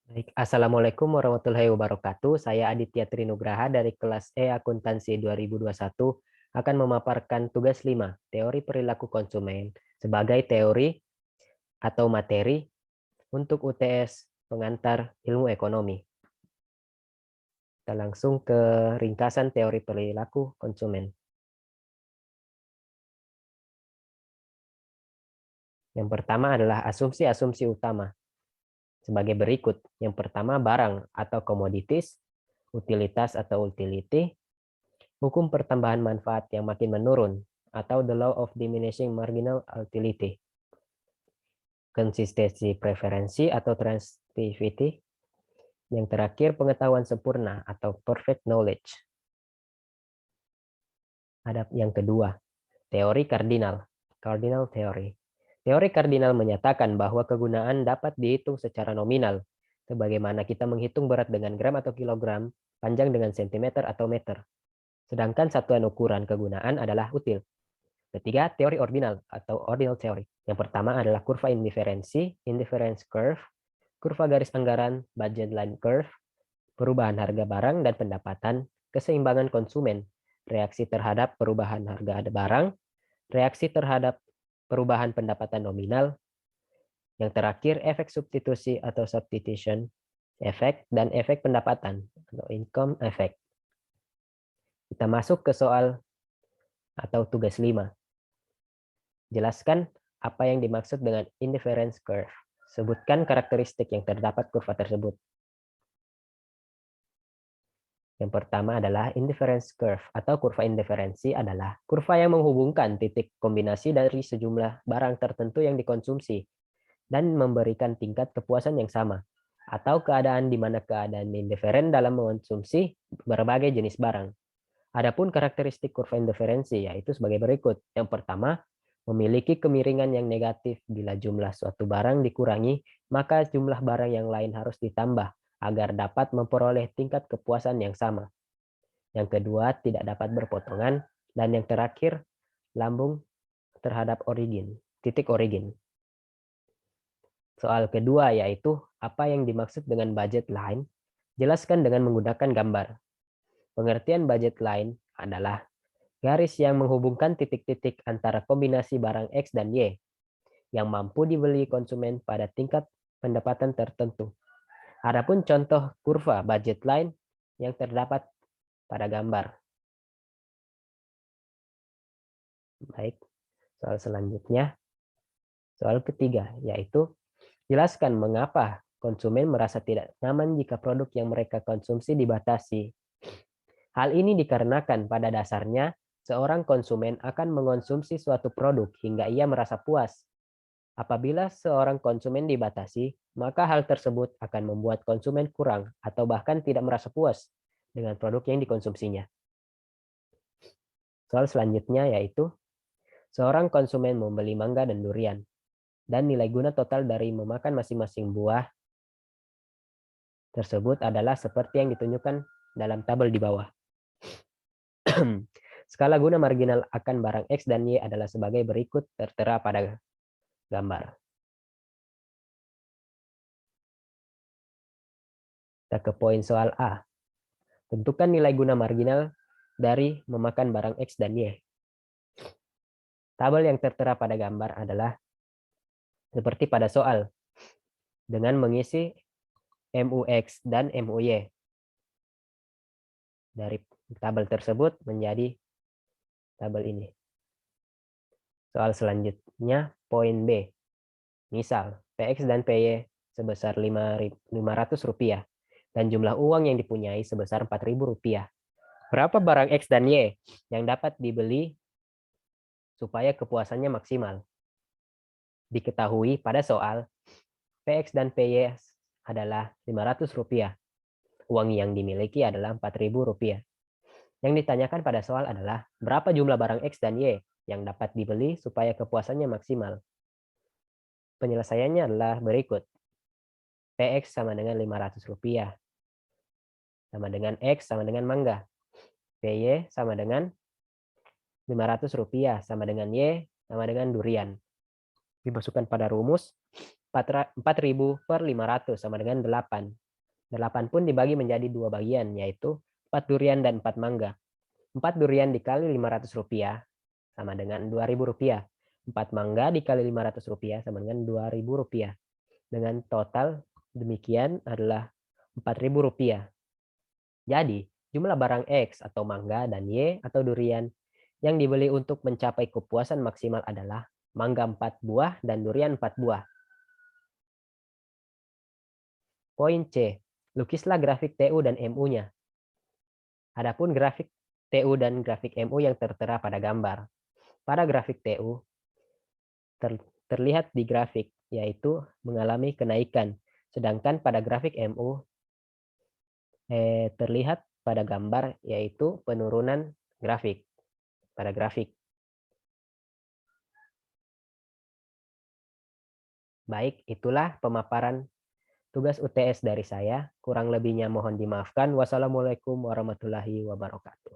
Baik, Assalamualaikum warahmatullahi wabarakatuh. Saya Aditya Trinugraha dari kelas E Akuntansi 2021 akan memaparkan tugas 5, teori perilaku konsumen sebagai teori atau materi untuk UTS pengantar ilmu ekonomi. Kita langsung ke ringkasan teori perilaku konsumen. Yang pertama adalah asumsi-asumsi utama sebagai berikut. Yang pertama, barang atau komoditas, utilitas atau utility, hukum pertambahan manfaat yang makin menurun, atau the law of diminishing marginal utility, konsistensi preferensi atau transitivity, yang terakhir pengetahuan sempurna atau perfect knowledge. Ada yang kedua, teori kardinal, cardinal theory. Teori kardinal menyatakan bahwa kegunaan dapat dihitung secara nominal, sebagaimana kita menghitung berat dengan gram atau kilogram, panjang dengan sentimeter atau meter. Sedangkan satuan ukuran kegunaan adalah util. Ketiga, teori ordinal atau ordinal theory. Yang pertama adalah kurva indiferensi, indifference curve, kurva garis anggaran, budget line curve, perubahan harga barang dan pendapatan, keseimbangan konsumen, reaksi terhadap perubahan harga barang, reaksi terhadap perubahan pendapatan nominal, yang terakhir efek substitusi atau substitution efek, dan efek pendapatan atau income effect. Kita masuk ke soal atau tugas 5. Jelaskan apa yang dimaksud dengan indifference curve. Sebutkan karakteristik yang terdapat kurva tersebut. Yang pertama adalah indifference curve atau kurva indiferensi adalah kurva yang menghubungkan titik kombinasi dari sejumlah barang tertentu yang dikonsumsi dan memberikan tingkat kepuasan yang sama, atau keadaan di mana keadaan indiferen dalam mengonsumsi berbagai jenis barang. Adapun karakteristik kurva indiferensi yaitu sebagai berikut. Yang pertama, memiliki kemiringan yang negatif. Bila jumlah suatu barang dikurangi, maka jumlah barang yang lain harus ditambah agar dapat memperoleh tingkat kepuasan yang sama. Yang kedua, tidak dapat berpotongan. Dan yang terakhir, lambung terhadap titik origin. Soal kedua yaitu apa yang dimaksud dengan budget line? Jelaskan dengan menggunakan gambar. Pengertian budget line adalah garis yang menghubungkan titik-titik antara kombinasi barang X dan Y yang mampu dibeli konsumen pada tingkat pendapatan tertentu. Adapun contoh kurva budget line yang terdapat pada gambar. Baik, soal selanjutnya. Soal ketiga, yaitu jelaskan mengapa konsumen merasa tidak nyaman jika produk yang mereka konsumsi dibatasi. Hal ini dikarenakan pada dasarnya seorang konsumen akan mengonsumsi suatu produk hingga ia merasa puas. Apabila seorang konsumen dibatasi, maka hal tersebut akan membuat konsumen kurang atau bahkan tidak merasa puas dengan produk yang dikonsumsinya. Soal selanjutnya yaitu seorang konsumen membeli mangga dan durian, dan nilai guna total dari memakan masing-masing buah tersebut adalah seperti yang ditunjukkan dalam tabel di bawah. Skala guna marginal akan barang X dan Y adalah sebagai berikut tertera pada gambar. Kita ke poin soal A. Tentukan nilai guna marginal dari memakan barang X dan Y. Tabel yang tertera pada gambar adalah seperti pada soal, dengan mengisi MUX dan MUY. Dari tabel tersebut menjadi tabel ini. Soal selanjutnya, poin B. Misal, PX dan PY sebesar Rp500 dan jumlah uang yang dipunyai sebesar Rp4.000. Berapa barang X dan Y yang dapat dibeli supaya kepuasannya maksimal? Diketahui pada soal, PX dan PY adalah Rp500. Uang yang dimiliki adalah Rp4.000. Yang ditanyakan pada soal adalah, berapa jumlah barang X dan Y yang dapat dibeli supaya kepuasannya maksimal? Penyelesaiannya adalah berikut. PX sama dengan Rp500. Sama dengan X sama dengan mangga. PY sama dengan Rp500 sama dengan Y sama dengan durian. dimasukkan pada rumus 4.000 per 500 sama dengan 8. 8 pun dibagi menjadi 2 bagian, yaitu 4 durian dan 4 mangga. 4 durian dikali Rp500 sama dengan Rp2.000. 4 mangga dikali Rp500 sama dengan Rp2.000. Dengan total demikian adalah Rp4.000. Jadi, jumlah barang X atau mangga dan Y atau durian yang dibeli untuk mencapai kepuasan maksimal adalah mangga 4 buah dan durian 4 buah. Poin C. Lukislah grafik TU dan MU-nya. Adapun grafik TU dan grafik MU yang tertera pada gambar. Pada grafik TU, terlihat di grafik, yaitu mengalami kenaikan. Sedangkan pada grafik MU, terlihat pada gambar, yaitu penurunan grafik. Pada grafik. Baik, itulah pemaparan tugas UTS dari saya. Kurang lebihnya mohon dimaafkan. Wassalamualaikum warahmatullahi wabarakatuh.